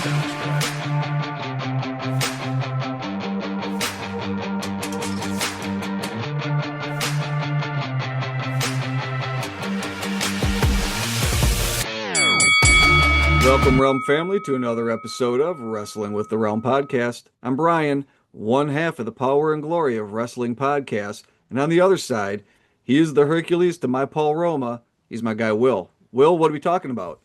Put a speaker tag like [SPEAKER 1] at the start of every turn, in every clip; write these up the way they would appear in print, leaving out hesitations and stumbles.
[SPEAKER 1] Sounds correct. Welcome, Realm family, to another episode of Wrestling with the Realm podcast. I'm Brian, one half of the Power and Glory of Wrestling podcast, and on the other side, he is the Hercules to my Paul Roma. He's my guy, Will. Will, what are we talking about?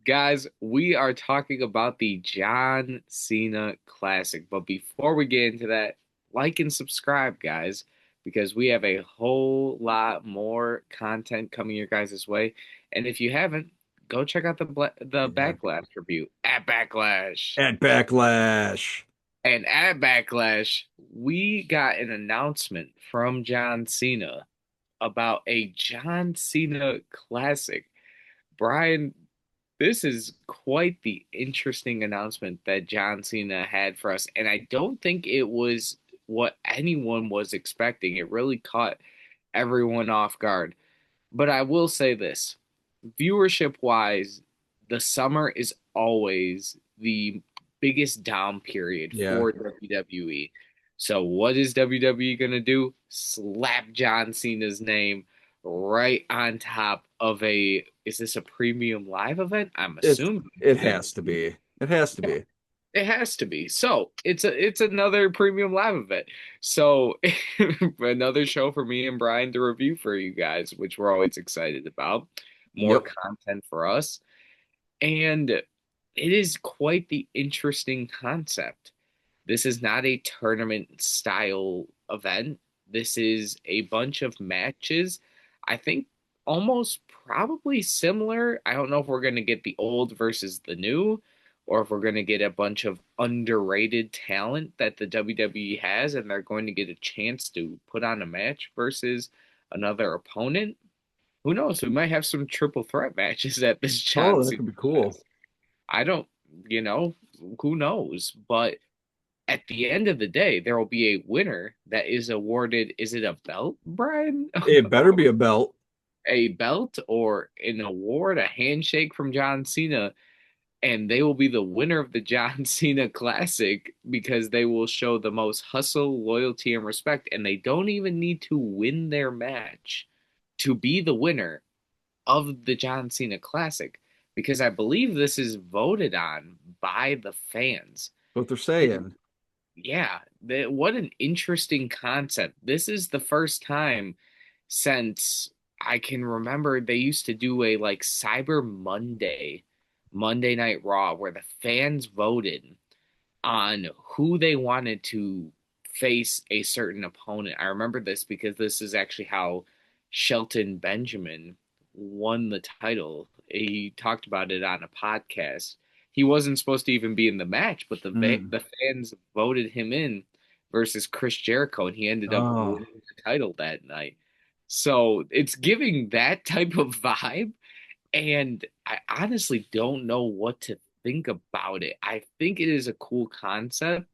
[SPEAKER 2] Guys, we are talking about the John Cena Classic. But before we get into that, like and subscribe, guys, because we have a whole lot more content coming your guys' way. And if you haven't, go check out the
[SPEAKER 1] Yeah.
[SPEAKER 2] Backlash review at Backlash.
[SPEAKER 1] At Backlash.
[SPEAKER 2] And at Backlash, we got an announcement from John Cena about a John Cena Classic. Brian, this is quite the interesting announcement that John Cena had for us, and I don't think it was what anyone was expecting. It really caught everyone off guard. But I will say this, viewership wise, the summer is always the biggest down period
[SPEAKER 1] Yeah.
[SPEAKER 2] for WWE. So what is WWE going to do? Slap John Cena's name right on top of is this a premium live event? I'm
[SPEAKER 1] It
[SPEAKER 2] assuming
[SPEAKER 1] it has to be. It has to be.
[SPEAKER 2] it has to be. So it's another premium live event. So another show for me and Brian to review for you guys, which we're always excited about. More
[SPEAKER 1] Yep.
[SPEAKER 2] content for us. And it is quite the interesting concept. This is not a tournament style event. This is a bunch of matches. I think almost probably similar. I don't know if we're going to get the old versus the new, or if we're going to get a bunch of underrated talent that the WWE has and they're going to get a chance to put on a match versus another opponent. Who knows? We might have some triple threat matches at this
[SPEAKER 1] Oh,
[SPEAKER 2] John
[SPEAKER 1] that
[SPEAKER 2] Cena.
[SPEAKER 1] could be cool.
[SPEAKER 2] I don't, who knows? But at the end of the day, there will be a winner that is awarded. Is it a belt, Brian?
[SPEAKER 1] It better be a belt.
[SPEAKER 2] A belt or an award, a handshake from John Cena, and they will be the winner of the John Cena Classic because they will show the most hustle, loyalty, and respect. And they don't even need to win their match to be the winner of the John Cena Classic because I believe this is voted on by the fans.
[SPEAKER 1] What they're saying.
[SPEAKER 2] Yeah, what an interesting concept. This is the first time since I can remember they used to do a like Cyber Monday, Monday Night Raw, where the fans voted on who they wanted to face a certain opponent. I remember this because this is actually how Shelton Benjamin won the title. He talked about it on a podcast. He wasn't supposed to even be in the match, but
[SPEAKER 1] Mm.
[SPEAKER 2] the fans voted him in versus Chris Jericho, and he ended up
[SPEAKER 1] Oh,
[SPEAKER 2] winning the title that night. So it's giving that type of vibe, and I honestly don't know what to think about it. I think it is a cool concept.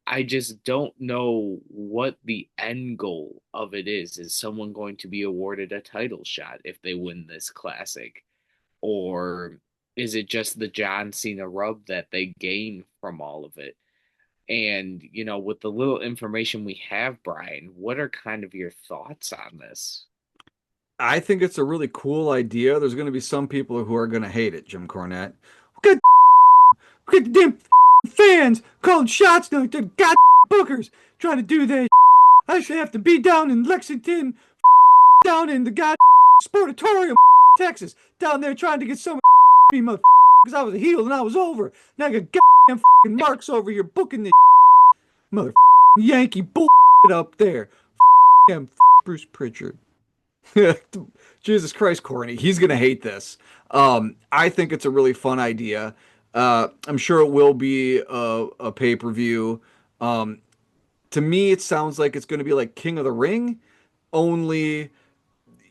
[SPEAKER 2] I just don't know what the end goal of it is. Is someone going to be awarded a title shot if they win this classic? Or is it just the John Cena rub that they gain from all of it? And, with the little information we have, Brian, what are kind of your thoughts on this?
[SPEAKER 1] I think it's a really cool idea. There's going to be some people who are going to hate it, Jim Cornette. Look at, look at the damn fans calling shots now. The god bookers trying to do that. I should have to be down in Lexington, down in the god sportatorium, Texas, down there trying to get some me, mother, because I was a heel and I was over. Now I got goddamn marks over here booking this mother Yankee bull up there. Bruce Pritchard. Jesus Christ, Corny. He's gonna hate this. I think it's a really fun idea. I'm sure it will be a pay-per-view. To me, it sounds like it's gonna be like King of the Ring, only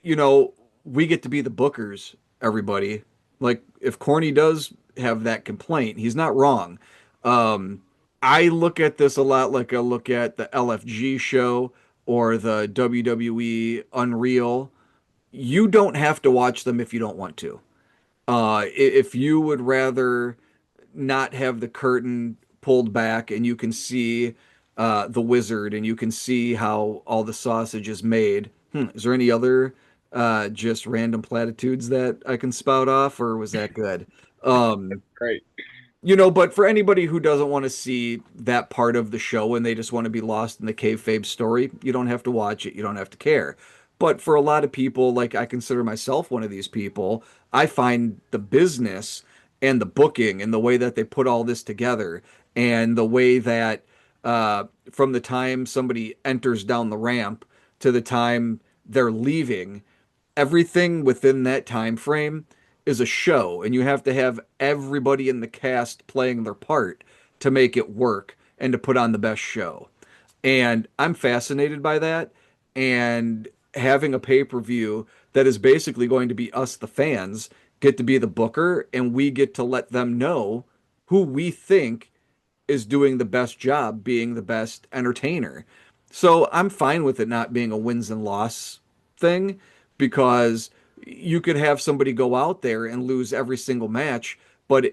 [SPEAKER 1] you know we get to be the bookers. Everybody, like if Corny does have that complaint, he's not wrong. Um, I look at this a lot like I look at the LFG show or the WWE Unreal. You don't have to watch them if you don't want to. If you would rather not have the curtain pulled back and you can see the wizard and you can see how all the sausage is made. Is there any other just random platitudes that I can spout off, or was that good? Um,
[SPEAKER 2] Great.
[SPEAKER 1] but for anybody who doesn't want to see that part of the show and they just want to be lost in the kayfabe story, you don't have to watch it. You don't have to care. But for a lot of people, like I consider myself one of these people, I find the business and the booking and the way that they put all this together and the way that from the time somebody enters down the ramp to the time they're leaving, everything within that time frame is a show, and you have to have everybody in the cast playing their part to make it work and to put on the best show. And I'm fascinated by that. And having a pay-per-view that is basically going to be us, the fans, get to be the booker, and we get to let them know who we think is doing the best job being the best entertainer. So I'm fine with it not being a wins and loss thing because you could have somebody go out there and lose every single match. But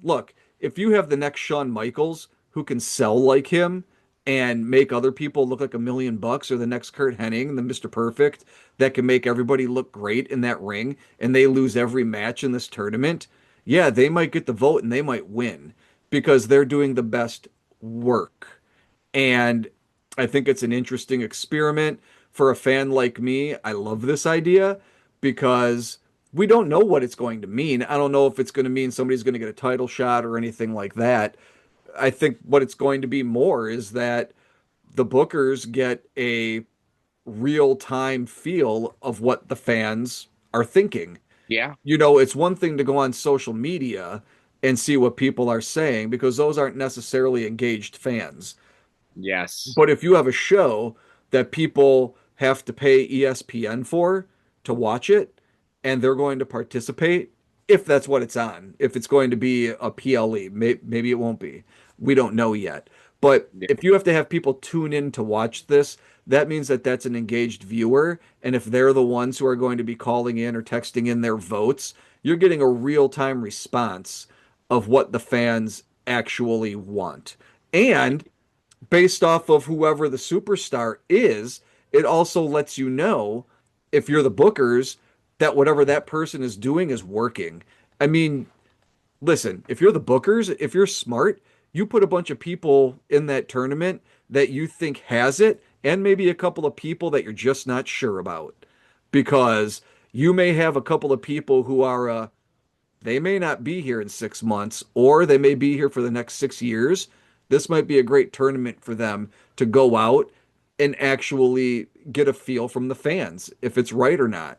[SPEAKER 1] look, if you have the next Shawn Michaels who can sell like him and make other people look like $1 million, or the next Kurt Hennig, the Mr. Perfect, that can make everybody look great in that ring, and they lose every match in this tournament, yeah, they might get the vote and they might win because they're doing the best work. And I think it's an interesting experiment for a fan like me. I love this idea because we don't know what it's going to mean. I don't know if it's going to mean somebody's going to get a title shot or anything like that. I think what it's going to be more is that the bookers get a real time feel of what the fans are thinking.
[SPEAKER 2] Yeah.
[SPEAKER 1] It's one thing to go on social media and see what people are saying because those aren't necessarily engaged fans.
[SPEAKER 2] Yes.
[SPEAKER 1] But if you have a show that people have to pay ESPN for to watch it, and they're going to participate, if that's what it's on, if it's going to be a PLE, maybe it won't be. We don't know yet. But
[SPEAKER 2] Yeah.
[SPEAKER 1] if you have to have people tune in to watch this, that means that that's an engaged viewer. And if they're the ones who are going to be calling in or texting in their votes, you're getting a real time response of what the fans actually want. And based off of whoever the superstar is, it also lets you know if you're the bookers that whatever that person is doing is working. I mean, listen, if you're the bookers, if you're smart, you put a bunch of people in that tournament that you think has it, and maybe a couple of people that you're just not sure about. Because you may have a couple of people who are they may not be here in 6 months, or they may be here for the next 6 years. This might be a great tournament for them to go out and actually get a feel from the fans if it's right or not.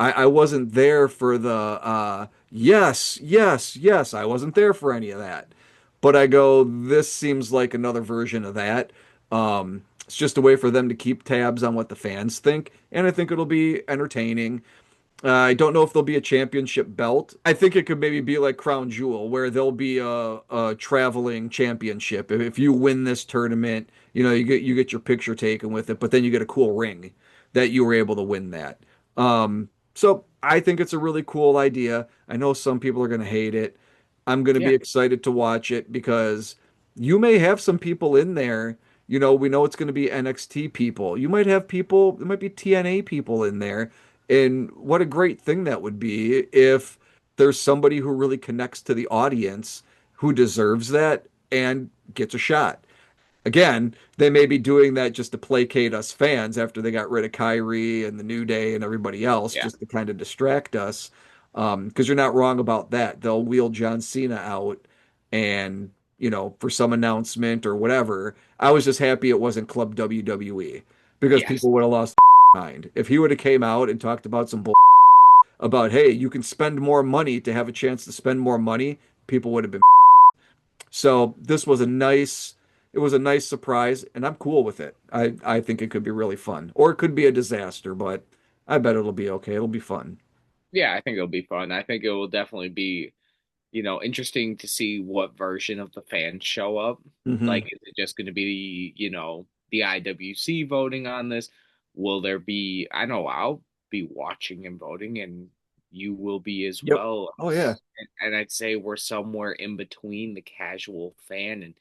[SPEAKER 1] I wasn't there for the yes, yes, yes. I wasn't there for any of that. But I go, this seems like another version of that. It's just a way for them to keep tabs on what the fans think, and I think it'll be entertaining. I don't know if there'll be a championship belt. I think it could maybe be like Crown Jewel, where there'll be a traveling championship. If you win this tournament, you get your picture taken with it, but then you get a cool ring that you were able to win that. So I think it's a really cool idea. I know some people are going to hate it. I'm going to
[SPEAKER 2] Yeah.
[SPEAKER 1] be excited to watch it because you may have some people in there. We know it's going to be NXT people. You might have people, there might be TNA people in there. And what a great thing that would be if there's somebody who really connects to the audience who deserves that and gets a shot. Again, they may be doing that just to placate us fans after they got rid of Kyrie and the New Day and everybody else,
[SPEAKER 2] Yeah.
[SPEAKER 1] just to kind of distract us. Because you're not wrong about that. They'll wheel John Cena out and, for some announcement or whatever. I was just happy it wasn't Club WWE because
[SPEAKER 2] Yes.
[SPEAKER 1] people would have lost mind. If he would have came out and talked about some bull about, hey, you can spend more money to have a chance to spend more money, people would have been. So it was a nice surprise, and I'm cool with it. I think it could be really fun, or it could be a disaster, but I bet it'll be okay. It'll be fun.
[SPEAKER 2] Yeah, I think it'll be fun. I think it will definitely be, interesting to see what version of the fans show up.
[SPEAKER 1] Hmm.
[SPEAKER 2] Like, is it just going to be, the IWC voting on this? Will there be, I know I'll be watching and voting, and you will be as
[SPEAKER 1] Yep.
[SPEAKER 2] well.
[SPEAKER 1] Oh yeah.
[SPEAKER 2] And I'd say we're somewhere in between the casual fan and,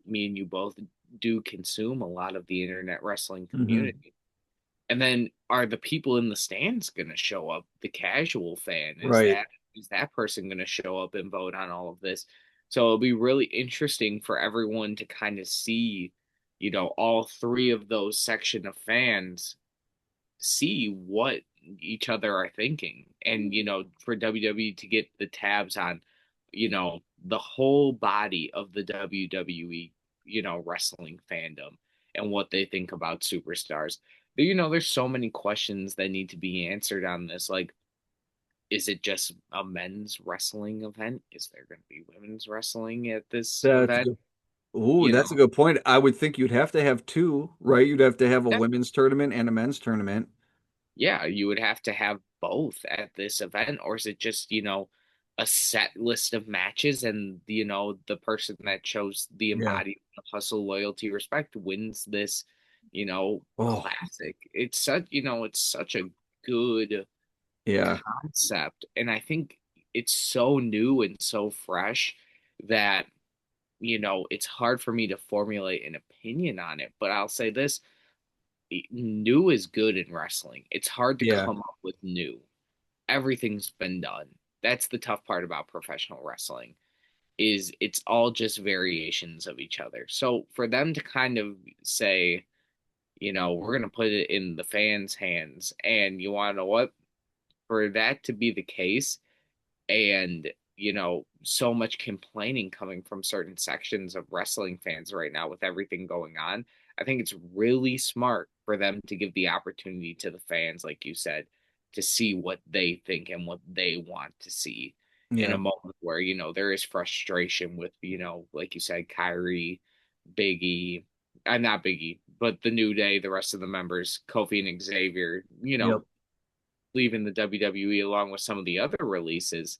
[SPEAKER 2] me and you both do consume a lot of the internet wrestling
[SPEAKER 1] Hmm.
[SPEAKER 2] community. And then are the people in the stands going to show up? The casual fan,
[SPEAKER 1] Right.
[SPEAKER 2] is that person going to show up and vote on all of this? So it'll be really interesting for everyone to kind of see, all three of those section of fans see what each other are thinking. And, for WWE to get the tabs on, the whole body of the WWE, wrestling fandom and what they think about superstars. But, there's so many questions that need to be answered on this. Like, is it just a men's wrestling event? Is there going to be women's wrestling at this
[SPEAKER 1] That's
[SPEAKER 2] event?
[SPEAKER 1] good. Ooh,
[SPEAKER 2] You
[SPEAKER 1] that's a
[SPEAKER 2] know,
[SPEAKER 1] good point. I would think you'd have to have two, right? You'd have to have a
[SPEAKER 2] yeah,
[SPEAKER 1] women's tournament and a men's tournament.
[SPEAKER 2] yeah, you would have to have both at this event, or is it just, a set list of matches and, the person that chose the
[SPEAKER 1] Yeah.
[SPEAKER 2] embodiment of hustle, loyalty, respect wins this,
[SPEAKER 1] Oh,
[SPEAKER 2] classic. It's such a good
[SPEAKER 1] yeah.
[SPEAKER 2] concept. And I think it's so new and so fresh that, it's hard for me to formulate an opinion on it. But I'll say this: new is good in wrestling. It's hard to
[SPEAKER 1] Yeah.
[SPEAKER 2] come up with new. Everything's been done. That's the tough part about professional wrestling is it's all just variations of each other. So for them to kind of say, we're going to put it in the fans' hands and you want to know what? For that to be the case, and so much complaining coming from certain sections of wrestling fans right now with everything going on. I think it's really smart for them to give the opportunity to the fans, like you said, to see what they think and what they want to see in a
[SPEAKER 1] Yeah.
[SPEAKER 2] moment where there is frustration with like you said, Kyrie, Biggie, not Biggie, but the New Day, the rest of the members, Kofi and Xavier,
[SPEAKER 1] Yep.
[SPEAKER 2] leaving the WWE along with some of the other releases.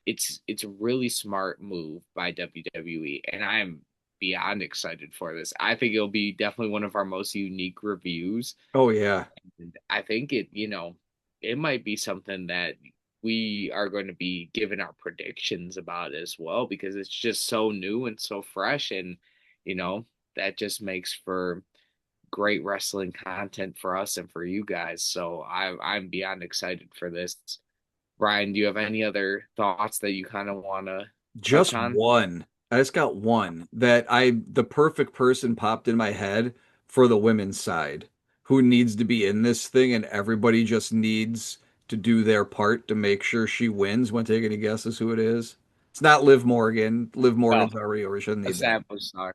[SPEAKER 2] It's a really smart move by WWE, and I'm beyond excited for this. I think it'll be definitely one of our most unique reviews.
[SPEAKER 1] Oh yeah.
[SPEAKER 2] And I think it might be something that we are going to be giving our predictions about as well because it's just so new and so fresh, and you know that just makes for great wrestling content for us and for you guys. So I'm beyond excited for this. Brian, do you have any other thoughts that you kind of want to touch
[SPEAKER 1] Just
[SPEAKER 2] on?
[SPEAKER 1] one. I just got one that the perfect person popped in my head for the women's side who needs to be in this thing, and everybody just needs to do their part to make sure she wins. Want to take any guesses who it is? It's not Liv Morgan. Liv
[SPEAKER 2] Oh,
[SPEAKER 1] Morgan's already over. She doesn't
[SPEAKER 2] a
[SPEAKER 1] need that.
[SPEAKER 2] sample star.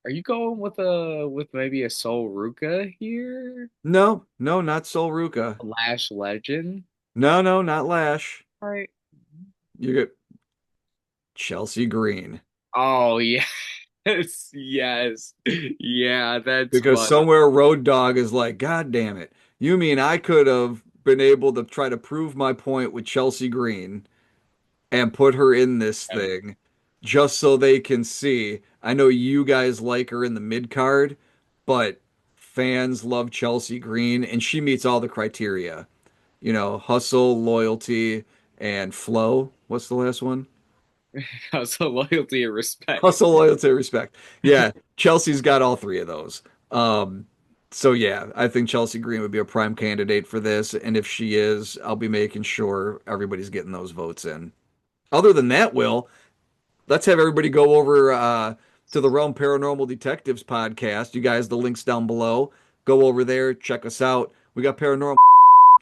[SPEAKER 2] Are you going with maybe a Sol Ruka here?
[SPEAKER 1] No, no, not Sol Ruka.
[SPEAKER 2] A Lash Legend?
[SPEAKER 1] No, no, not Lash.
[SPEAKER 2] Right.
[SPEAKER 1] You get Chelsea Green.
[SPEAKER 2] Oh yes, yes, yeah. That's
[SPEAKER 1] Because
[SPEAKER 2] funny.
[SPEAKER 1] somewhere Road Dogg is like, God damn it. You mean I could have been able to try to prove my point with Chelsea Green and put her in this thing just so they can see. I know you guys like her in the mid card, but fans love Chelsea Green and she meets all the criteria. Hustle, loyalty, and flow. What's the last one?
[SPEAKER 2] So loyalty and respect.
[SPEAKER 1] Hustle, loyalty, respect. Yeah, Chelsea's got all three of those. Um, so yeah, I think Chelsea Green would be a prime candidate for this, and if she is, I'll be making sure everybody's getting those votes in. Other than that, Will, let's have everybody go over to the Realm Paranormal Detectives podcast. You guys, the links down below. Go over there, check us out. We got paranormal.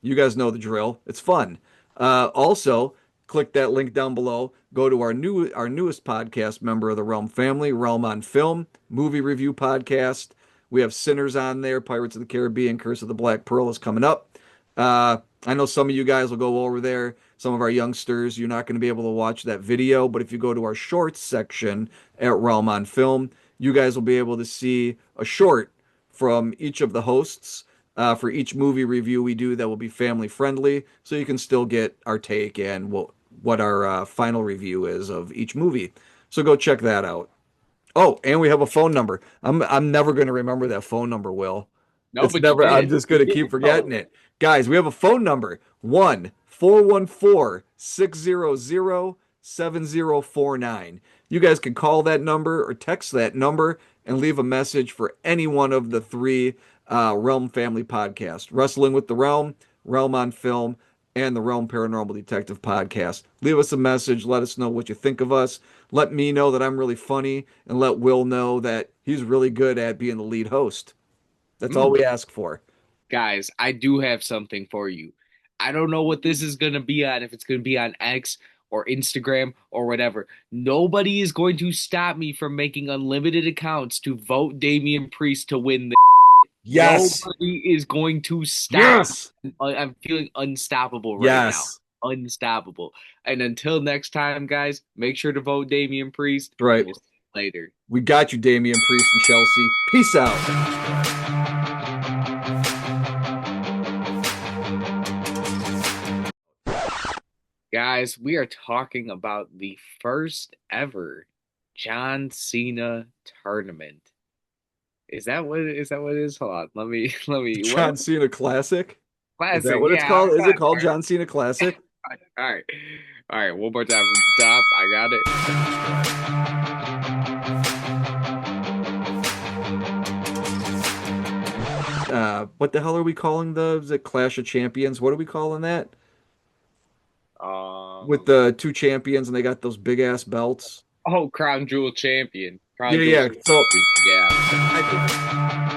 [SPEAKER 1] You guys know the drill. It's fun. Also, click that link down below. Go to our newest podcast member of the Realm family, Realm on Film, movie review podcast. We have Sinners on there. Pirates of the Caribbean, Curse of the Black Pearl is coming up. I know some of you guys will go over there. Some of our youngsters, you're not going to be able to watch that video, but if you go to our shorts section at Realm on Film, you guys will be able to see a short from each of the hosts for each movie review we do that will be family friendly, so you can still get our take and what our final review is of each movie. So go check that out. Oh, and we have a phone number. I'm never going to remember that phone number, Will.
[SPEAKER 2] No,
[SPEAKER 1] It's
[SPEAKER 2] but you
[SPEAKER 1] never, I'm
[SPEAKER 2] did.
[SPEAKER 1] just
[SPEAKER 2] You
[SPEAKER 1] going to
[SPEAKER 2] did
[SPEAKER 1] keep forgetting
[SPEAKER 2] though.
[SPEAKER 1] it. Guys, we have a phone number 1-414-600-7049. You guys can call that number or text that number and leave a message for any one of the three Realm Family podcasts: Wrestling with the Realm, Realm on Film, and the Realm Paranormal Detective podcast. Leave us a message. Let us know what you think of us. Let me know that I'm really funny, and let Will know that he's really good at being the lead host. That's all
[SPEAKER 2] Mm.
[SPEAKER 1] we ask for.
[SPEAKER 2] Guys, I do have something for you. I don't know what this is going to be on, if it's going to be on X or Instagram or whatever. Nobody is going to stop me from making unlimited accounts to vote Damian Priest to win the.
[SPEAKER 1] Yes.
[SPEAKER 2] Nobody is going to stop
[SPEAKER 1] Yes.
[SPEAKER 2] me. I'm feeling unstoppable right now.
[SPEAKER 1] Yes.
[SPEAKER 2] Unstoppable. And until next time, guys, make sure to vote Damian Priest,
[SPEAKER 1] That's
[SPEAKER 2] and
[SPEAKER 1] right.
[SPEAKER 2] we'll see you later.
[SPEAKER 1] We got you, Damian Priest and Chelsea. Peace out.
[SPEAKER 2] Guys, we are talking about the first ever John Cena tournament. Is that what it is? Hold on. Let me what
[SPEAKER 1] John Cena Classic. Is that
[SPEAKER 2] classic.
[SPEAKER 1] what it's
[SPEAKER 2] Yeah,
[SPEAKER 1] called? Is it called
[SPEAKER 2] classic.
[SPEAKER 1] John Cena Classic?
[SPEAKER 2] All right. All right, one more time from the top. I got it.
[SPEAKER 1] What the hell are we calling the Clash of Champions? What are we calling that? With
[SPEAKER 2] Um
[SPEAKER 1] the two champions and they got those big ass belts.
[SPEAKER 2] oh, Crown Jewel champion.
[SPEAKER 1] Yeah,
[SPEAKER 2] Crown Jewel
[SPEAKER 1] yeah. So
[SPEAKER 2] champion. Yeah.
[SPEAKER 1] I think